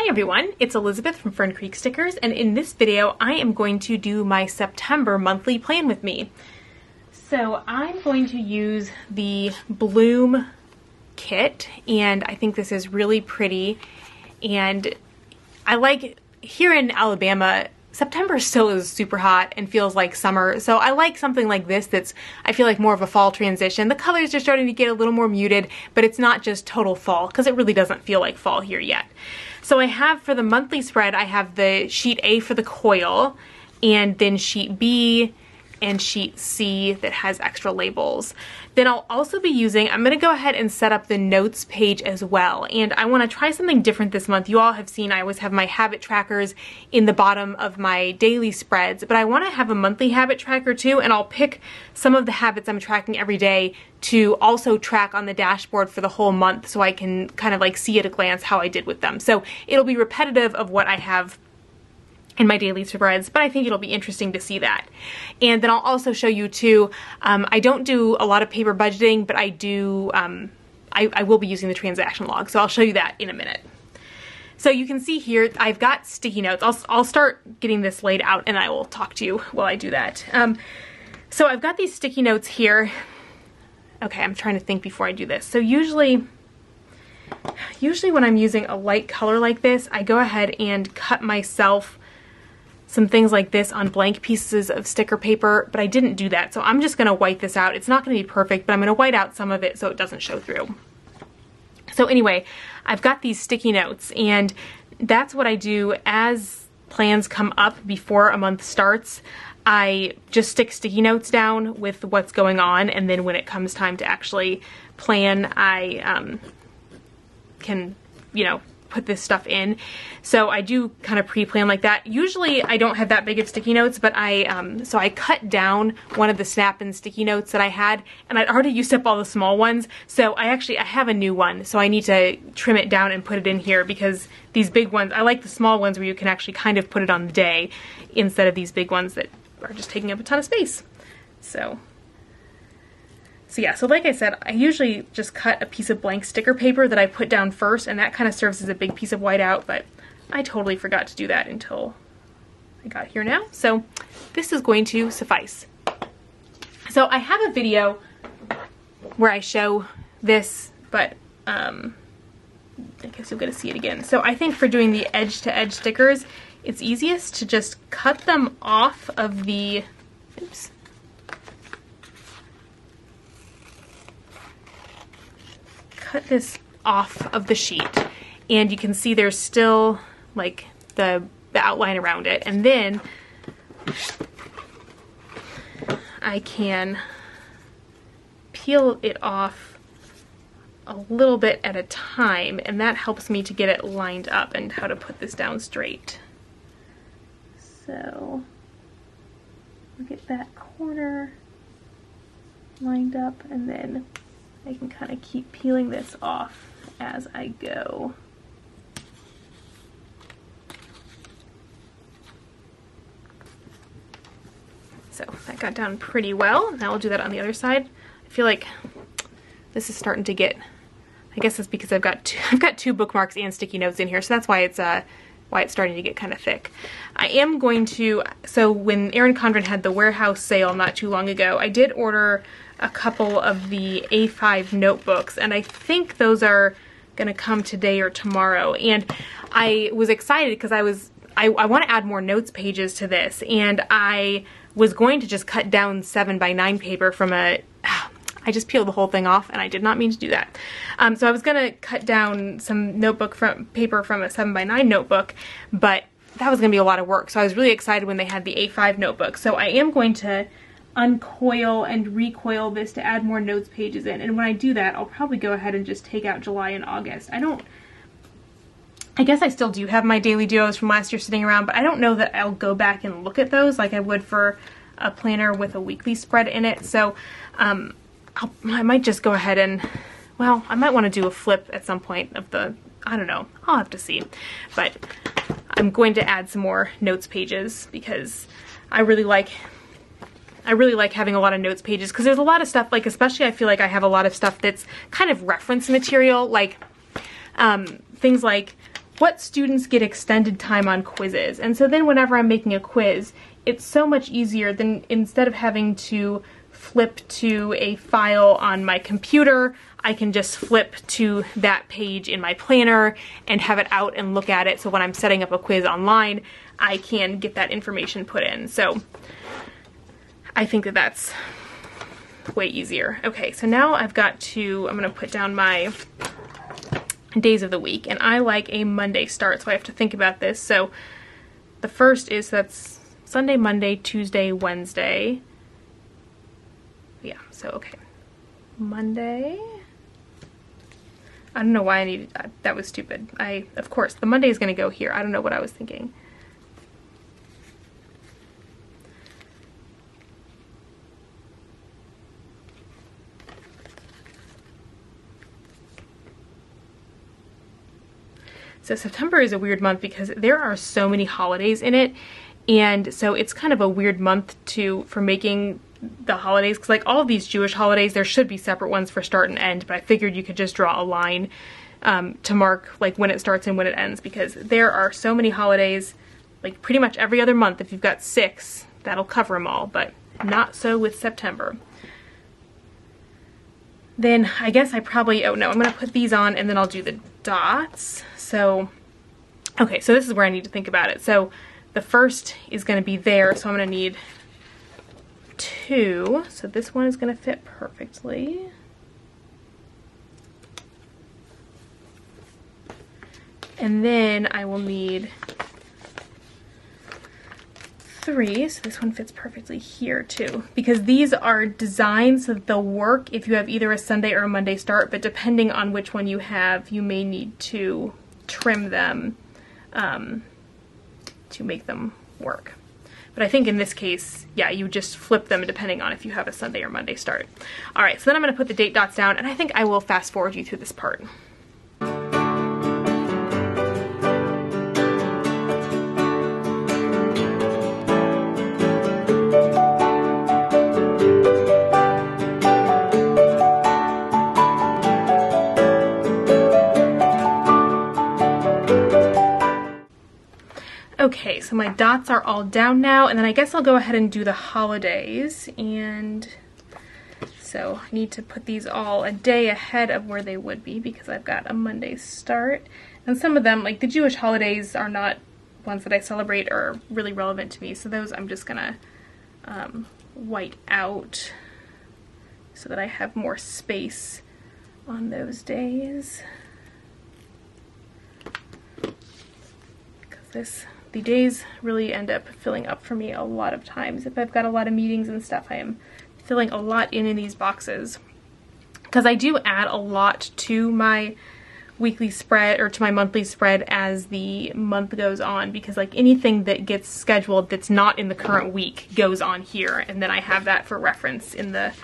everyone, it's Elizabeth from Fern Creek Stickers, and in this video I am going to do my September monthly plan with me. So I'm going to use the Bloom kit, and I think this is really pretty, and I like, here in Alabama, September still is super hot and feels like summer, so I like something like this that's, I feel like, more of a fall transition. The colors are starting to get a little more muted, but it's not just total fall, because it really doesn't feel like fall here yet. So I have, for the monthly spread, I have the sheet A for the coil, and then sheet B and sheet C that has extra labels. Then I'll also be using, I'm going to go ahead and set up the notes page as well, and I want to try something different this month. You all have seen I always have my habit trackers in the bottom of my daily spreads, but I want to have a monthly habit tracker too, and I'll pick some of the habits I'm tracking every day to also track on the dashboard for the whole month, so I can kind of like see at a glance how I did with them. So it'll be repetitive of what I have in my daily spreads, but I think it'll be interesting to see that. And then I'll also show you too, I don't do a lot of paper budgeting, but I do, I will be using the transaction log, so I'll show you that in a minute. So you can see here, I've got sticky notes. I'll start getting this laid out and I will talk to you while I do that. So I've got these sticky notes here. Okay, I'm trying to think before I do this. So usually when I'm using a light color like this, I go ahead and cut myself some things like this on blank pieces of sticker paper, but I didn't do that, so I'm just going to white this out. It's not going to be perfect, but I'm going to white out some of it so it doesn't show through. So anyway, I've got these sticky notes, and that's what I do as plans come up before a month starts. I just stick sticky notes down with what's going on, and then when it comes time to actually plan, I can, you know, put this stuff in. So I do kind of pre-plan like that. Usually I don't have that big of sticky notes, but so I cut down one of the snap-in sticky notes that I had, and I'd already used up all the small ones, so I have a new one, so I need to trim it down and put it in here, because these big ones, I like the small ones where you can actually kind of put it on the day instead of these big ones that are just taking up a ton of space. So yeah, so like I said, I usually just cut a piece of blank sticker paper that I put down first, and that kind of serves as a big piece of whiteout, but I totally forgot to do that until I got here now. So this is going to suffice. So I have a video where I show this, but I guess you'll get to see it again. So I think for doing the edge-to-edge stickers, it's easiest to just cut them off of the, oops, cut this off of the sheet, and you can see there's still like the outline around it, and then I can peel it off a little bit at a time, and that helps me to get it lined up and how to put this down straight. So I'll get that corner lined up, and then I can kind of keep peeling this off as I go. So that got down pretty well. Now I'll do that on the other side. I feel like this is starting to get, I guess it's because I've got two bookmarks and sticky notes in here, so that's why it's starting to get kind of thick. I am going to, so when Erin Condren had the warehouse sale not too long ago, I did order a couple of the A5 notebooks, and I think those are gonna come today or tomorrow, and I was excited because I want to add more notes pages to this, and I was going to just cut down 7x9 paper from I just peeled the whole thing off, and I did not mean to do that. So I was gonna cut down some paper from a 7x9 notebook, but that was gonna be a lot of work, so I was really excited when they had the A5 notebook. So I am going to uncoil and recoil this to add more notes pages in, and when I do that, I'll probably go ahead and just take out July and August. I guess I still do have my daily duos from last year sitting around, but I don't know that I'll go back and look at those like I would for a planner with a weekly spread in it. So I might just go ahead and, well, I might want to do a flip at some point of the, I don't know, I'll have to see. But I'm going to add some more notes pages because I really like having a lot of notes pages, because there's a lot of stuff, like, especially I feel like I have a lot of stuff that's kind of reference material, like things like what students get extended time on quizzes. And so then whenever I'm making a quiz, it's so much easier than instead of having to flip to a file on my computer, I can just flip to that page in my planner and have it out and look at it. So when I'm setting up a quiz online, I can get that information put in. So I think that that's way easier. Okay, so now I'm gonna put down my days of the week, and I like a Monday start, so I have to think about this. So the first is, that's Sunday, Monday, Tuesday, Wednesday. Yeah, so okay. Monday. I don't know why I needed that. That was stupid. Of course, the Monday is going to go here. I don't know what I was thinking. So September is a weird month because there are so many holidays in it, and so it's kind of a weird month for making the holidays, because like all of these Jewish holidays, there should be separate ones for start and end, but I figured you could just draw a line to mark like when it starts and when it ends, because there are so many holidays, like pretty much every other month. If you've got 6, that'll cover them all, but not so with September. Then I guess I probably, oh no, I'm gonna put these on and then I'll do the dots. So, okay, so this is where I need to think about it. So the first is gonna be there, so I'm gonna need 2. So this one is gonna fit perfectly. And then I will need 3, so this one fits perfectly here too, because these are designed so that they'll work if you have either a Sunday or a Monday start, but depending on which one you have, you may need to trim them to make them work. But I think in this case, yeah, you just flip them depending on if you have a Sunday or Monday start. All right, so then I'm gonna put the date dots down, and I think I will fast forward you through this part. Okay, so my dots are all down now, and then I guess I'll go ahead and do the holidays. And so I need to put these all a day ahead of where they would be because I've got a Monday start. And some of them, like the Jewish holidays, are not ones that I celebrate or really relevant to me, so those I'm just gonna white out so that I have more space on those days. Because the days really end up filling up for me a lot of times. If I've got a lot of meetings and stuff, I am filling a lot in these boxes. Because I do add a lot to my weekly spread or to my monthly spread as the month goes on, because like anything that gets scheduled that's not in the current week goes on here, and then I have that for reference in the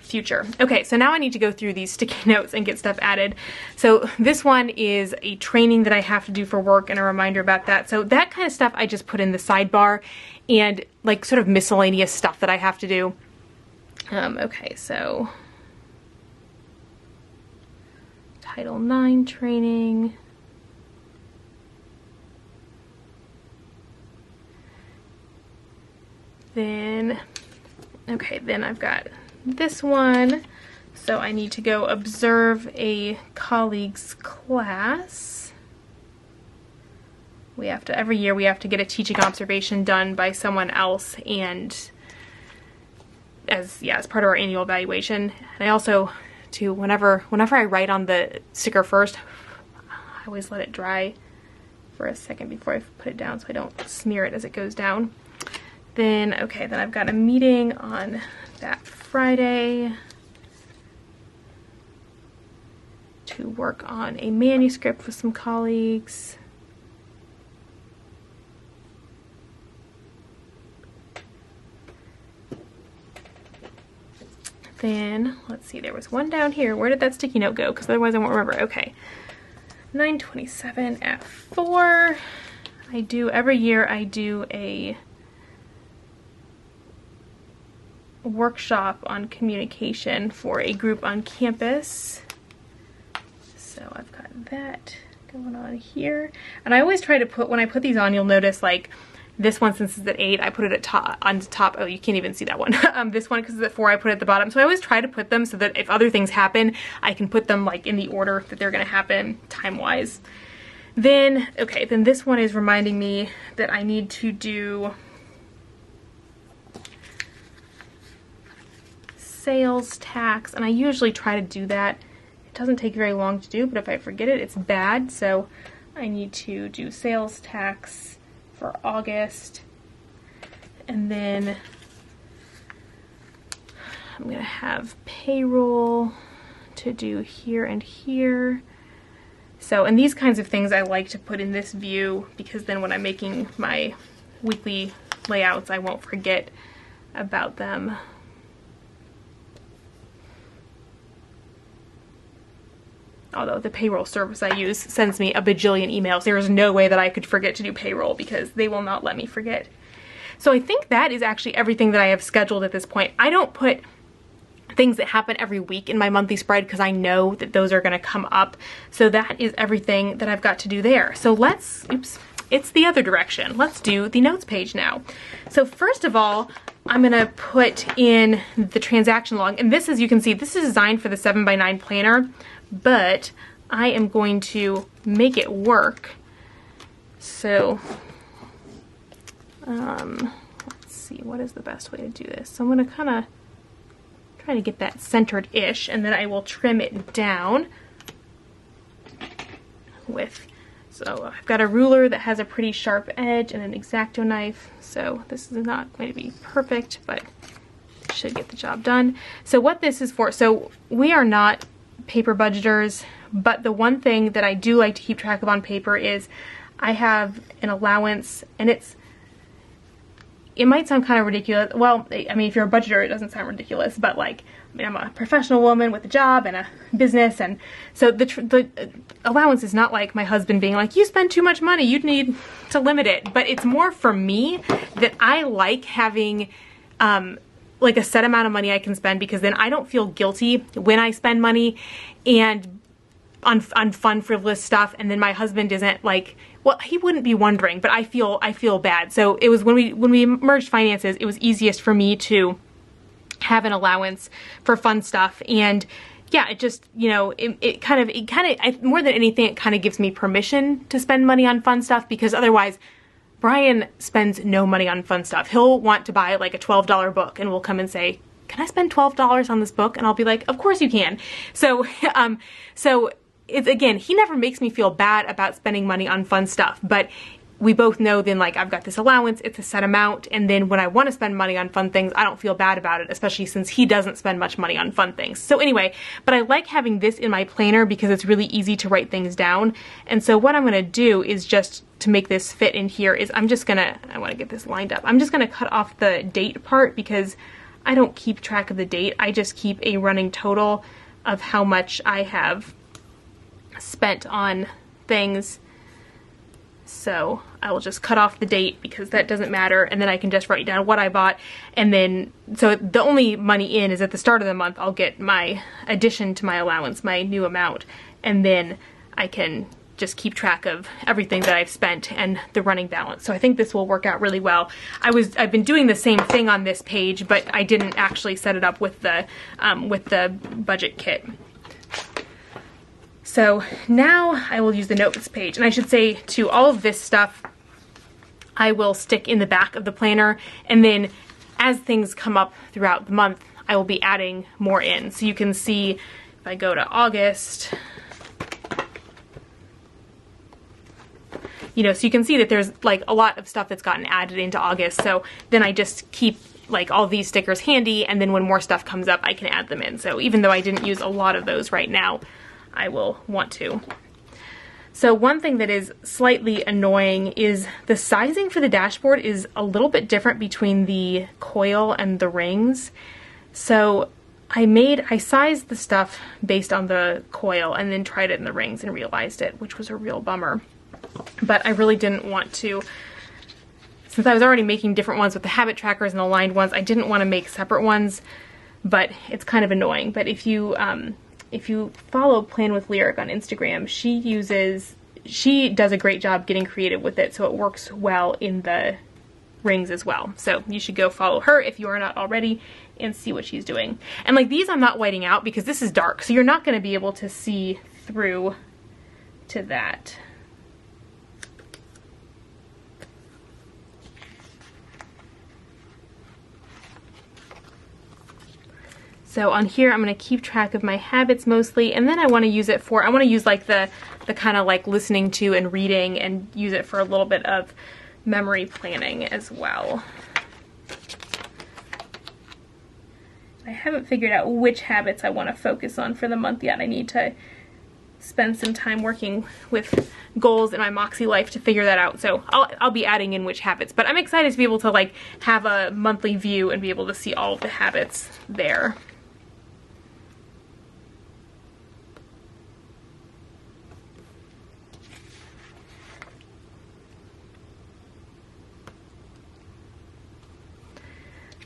future. Okay, so now I need to go through these sticky notes and get stuff added. So this one is a training that I have to do for work and a reminder about that. So that kind of stuff I just put in the sidebar, and like sort of miscellaneous stuff that I have to do. Okay, so Title IX training. Then, okay, then I've got this one. So I need to go observe a colleague's class. We have to, every year we have to get a teaching observation done by someone else, and as part of our annual evaluation. And I also, too, whenever I write on the sticker first, I always let it dry for a second before I put it down so I don't smear it as it goes down. Then, okay, then I've got a meeting on that Friday to work on a manuscript with some colleagues. Then, let's see, there was one down here. Where did that sticky note go? Because otherwise I won't remember. Okay. 9/27 at 4. Every year I do a workshop on communication for a group on campus. So I've got that going on here. And I always try to put, when I put these on, you'll notice like this one, since it's at 8, I put it at on top. Oh, you can't even see that one. This one, because it's at 4, I put it at the bottom. So I always try to put them so that if other things happen, I can put them like in the order that they're gonna happen time-wise. Then, okay, then this one is reminding me that I need to do sales tax, and I usually try to do that. It doesn't take very long to do, but if I forget it, it's bad. So I need to do sales tax for August, and then I'm gonna have payroll to do here and here. So, and these kinds of things I like to put in this view, because then when I'm making my weekly layouts, I won't forget about them. Although the payroll service I use sends me a bajillion emails. There is no way that I could forget to do payroll because they will not let me forget. So I think that is actually everything that I have scheduled at this point. I don't put things that happen every week in my monthly spread because I know that those are going to come up. So that is everything that I've got to do there. So let's, oops, it's the other direction. Let's do the notes page now. So first of all, I'm going to put in the transaction log. And this, as you can see, this is designed for the 7x9 planner, but I am going to make it work. So, let's see, what is the best way to do this? So I'm going to kind of try to get that centered-ish, and then I will trim it down with, so I've got a ruler that has a pretty sharp edge and an X-Acto knife, so this is not going to be perfect, but it should get the job done. So what this is for, so we are not paper budgeters, but the one thing that I do like to keep track of on paper is I have an allowance, and it might sound kind of ridiculous. Well, I mean, if you're a budgeter, it doesn't sound ridiculous, but like, I mean, I'm a professional woman with a job and a business, and so the allowance is not like my husband being like, you spend too much money, you'd need to limit it, but it's more for me that I like having like a set amount of money I can spend, because then I don't feel guilty when I spend money and on fun, frivolous stuff, and then my husband isn't like, well, he wouldn't be wondering, but I feel bad. So it was when we merged finances, it was easiest for me to have an allowance for fun stuff. And yeah, it just, you know, it kind of more than anything, it kind of gives me permission to spend money on fun stuff, because otherwise Brian spends no money on fun stuff. He'll want to buy like a $12 book, and we'll come and say, can I spend $12 on this book? And I'll be like, of course you can. So, so it's, again, he never makes me feel bad about spending money on fun stuff, but we both know then, like, I've got this allowance, it's a set amount, and then when I want to spend money on fun things, I don't feel bad about it, especially since he doesn't spend much money on fun things. So anyway, but I like having this in my planner because it's really easy to write things down. And so what I'm going to do is, just to make this fit in here, is I'm just going to, I want to get this lined up, I'm just going to cut off the date part, because I don't keep track of the date. I just keep a running total of how much I have spent on things. So I will just cut off the date, because that doesn't matter, and then I can just write down what I bought, and then, so the only money in is at the start of the month. I'll get my addition to my allowance, my new amount, and then I can just keep track of everything that I've spent and the running balance. So I think this will work out really well. I've been doing the same thing on this page, but I didn't actually set it up with the budget kit. So now I will use the notes page, and I should say too, all of this stuff I will stick in the back of the planner, and then as things come up throughout the month, I will be adding more in. So you can see, if I go to August, you know, so you can see that there's like a lot of stuff that's gotten added into August. So then I just keep like all these stickers handy, and then when more stuff comes up, I can add them in. So even though I didn't use a lot of those right now, I will want to. So one thing that is slightly annoying is the sizing for the dashboard is a little bit different between the coil and the rings. So I sized the stuff based on the coil and then tried it in the rings and realized it, which was a real bummer. But I really didn't want to, since I was already making different ones with the habit trackers and aligned ones, I didn't want to make separate ones, but it's kind of annoying. But if you follow Plan with Lyric on Instagram, she does a great job getting creative with it, so it works well in the rings as well. So you should go follow her if you are not already and see what she's doing. And like these I'm not whiting out because this is dark, so you're not going to be able to see through to that. So on here, I'm going to keep track of my habits mostly, and then I want to use it for, I want to use like the kind of like listening to and reading, and use it for a little bit of memory planning as well. I haven't figured out which habits I want to focus on for the month yet. I need to spend some time working with goals in my MakseLife to figure that out. So I'll be adding in which habits, but I'm excited to be able to like have a monthly view and be able to see all of the habits there.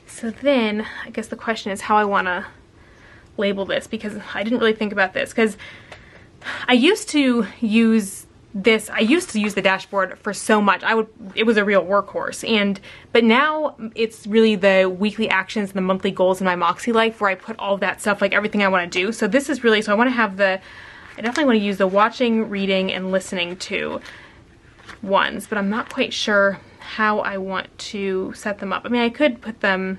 So then, I guess the question is how I want to label this, because I didn't really think about this, because I used to use this, I used to use the dashboard for so much. It was a real workhorse, but now it's really the weekly actions and the monthly goals in my MakseLife where I put all of that stuff, like everything I want to do. So this is really, so I want to have I definitely want to use the watching, reading, and listening to ones, but I'm not quite sure how I want to set them up. I mean, I could put them,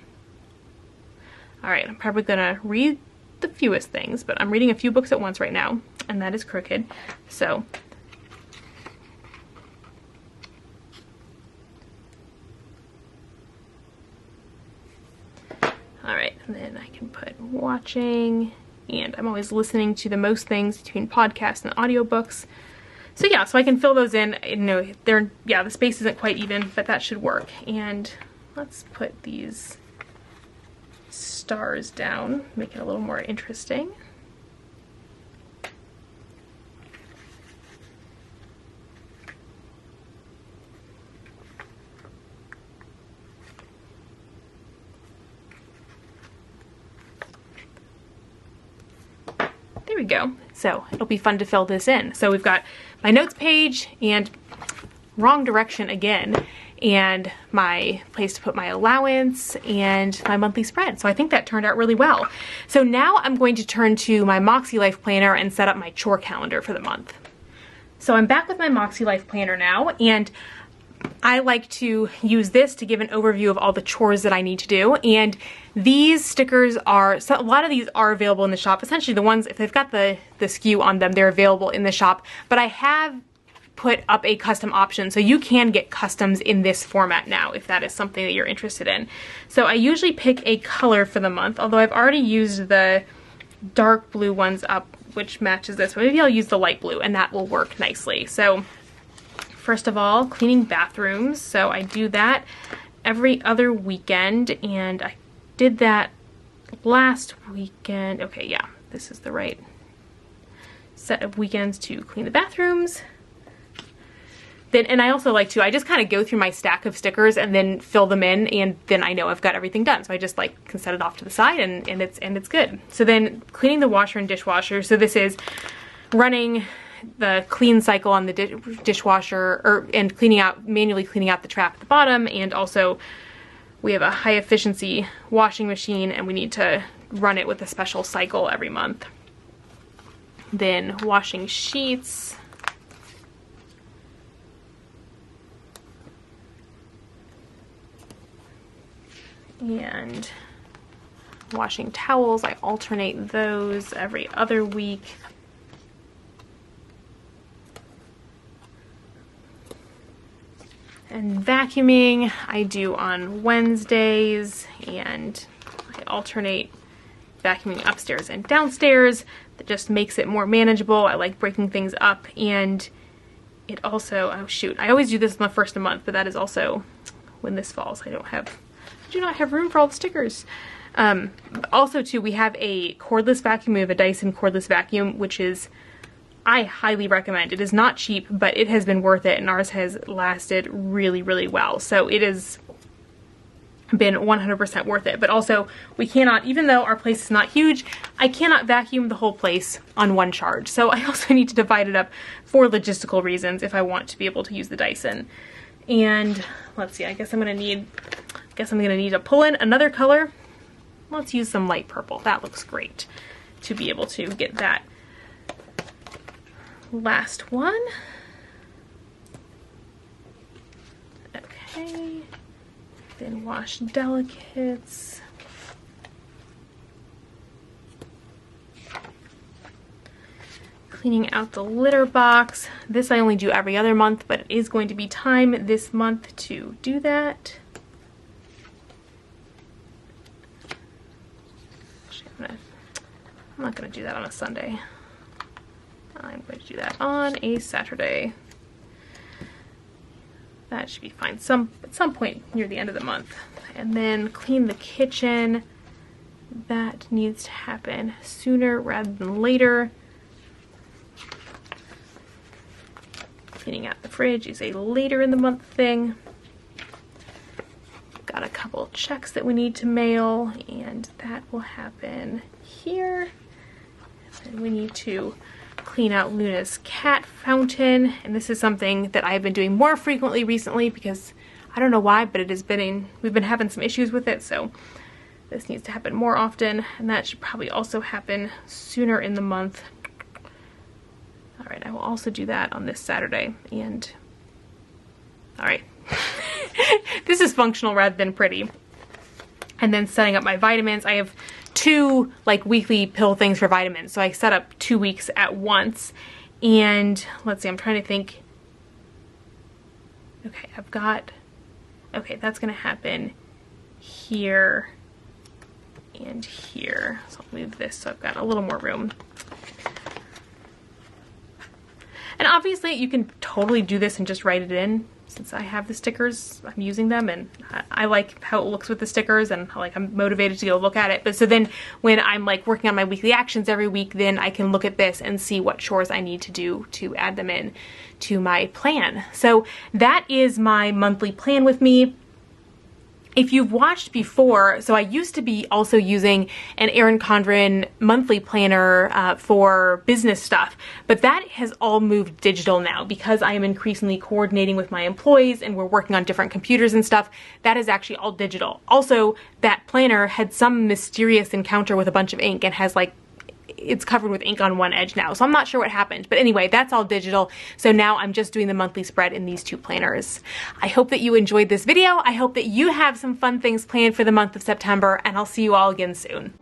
all right, I'm probably gonna read the fewest things, but I'm reading a few books at once right now, and that is crooked. So all right, and then I can put watching, and I'm always listening to the most things between podcasts and audiobooks. So yeah, so I can fill those in. You know, the space isn't quite even, but that should work. And let's put these stars down, make it a little more interesting. There we go. So it'll be fun to fill this in. So we've got my notes page, and wrong direction again, and my place to put my allowance, and my monthly spread. So I think that turned out really well. So now I'm going to turn to my MakseLife planner and set up my chore calendar for the month. So I'm back with my MakseLife planner now, and I like to use this to give an overview of all the chores that I need to do. And these stickers are, so a lot of these are available in the shop. Essentially the ones, if they've got the SKU on them, they're available in the shop. But I have put up a custom option, so you can get customs in this format now if that is something that you're interested in. So I usually pick a color for the month, although I've already used the dark blue ones up, which matches this. Maybe I'll use the light blue, and that will work nicely. So first of all, cleaning bathrooms. So I do that every other weekend, and I did that last weekend. Okay, yeah, this is the right set of weekends to clean the bathrooms. Then, and I also like to, I just kind of go through my stack of stickers and then fill them in, and then I know I've got everything done. So I just like can set it off to the side, and it's good. So then cleaning the washer and dishwasher. So this is running the clean cycle on the dishwasher, and manually cleaning out the trap at the bottom, and also we have a high efficiency washing machine, and we need to run it with a special cycle every month. Then washing sheets. And washing towels, I alternate those every other week. And vacuuming I do on Wednesdays, and I alternate vacuuming upstairs and downstairs. That just makes it more manageable. I like breaking things up, and it also, oh shoot, I always do this on the first of the month, but that is also when this falls. I do not have room for all the stickers. Also too, we have a cordless vacuum. We have a Dyson cordless vacuum, which is, I highly recommend. It is not cheap, but it has been worth it, and ours has lasted really, really well. So it is been 100% worth it. But also, we cannot, even though our place is not huge, I cannot vacuum the whole place on one charge. So I also need to divide it up for logistical reasons if I want to be able to use the Dyson. And let's see, I guess I'm gonna need to pull in another color. Let's use some light purple. That looks great to be able to get that last one. Okay. Then wash delicates. Cleaning out the litter box. This I only do every other month, but it is going to be time this month to do that. Actually, I'm not going to do that on a Sunday. I'm going to do that on a Saturday. That should be fine at some point near the end of the month. And then clean the kitchen. That needs to happen sooner rather than later. Cleaning out the fridge is a later in the month thing. Got a couple checks that we need to mail, and that will happen here. And we need to clean out Luna's cat fountain, and this is something that I've been doing more frequently recently because I don't know why, but we've been having some issues with it, so this needs to happen more often, and that should probably also happen sooner in the month. All right, I will also do that on this Saturday, and all right. This is functional rather than pretty. And then setting up my vitamins. I have 2 like weekly pill things for vitamins, so I set up 2 weeks at once. And let's see, I'm trying to think. Okay, okay, that's gonna happen here and here. So I'll move this so I've got a little more room. And obviously you can totally do this and just write it in. Since I have the stickers, I'm using them, and I like how it looks with the stickers, and I'm motivated to go look at it. But so then when I'm like working on my weekly actions every week, then I can look at this and see what chores I need to do to add them in to my plan. So that is my monthly plan with me. If you've watched before, so I used to be also using an Erin Condren monthly planner for business stuff, but that has all moved digital now because I am increasingly coordinating with my employees and we're working on different computers and stuff. That is actually all digital. Also, that planner had some mysterious encounter with a bunch of ink and has like, it's covered with ink on one edge now. So I'm not sure what happened, but anyway, that's all digital. So now I'm just doing the monthly spread in these 2 planners. I hope that you enjoyed this video. I hope that you have some fun things planned for the month of September, and I'll see you all again soon.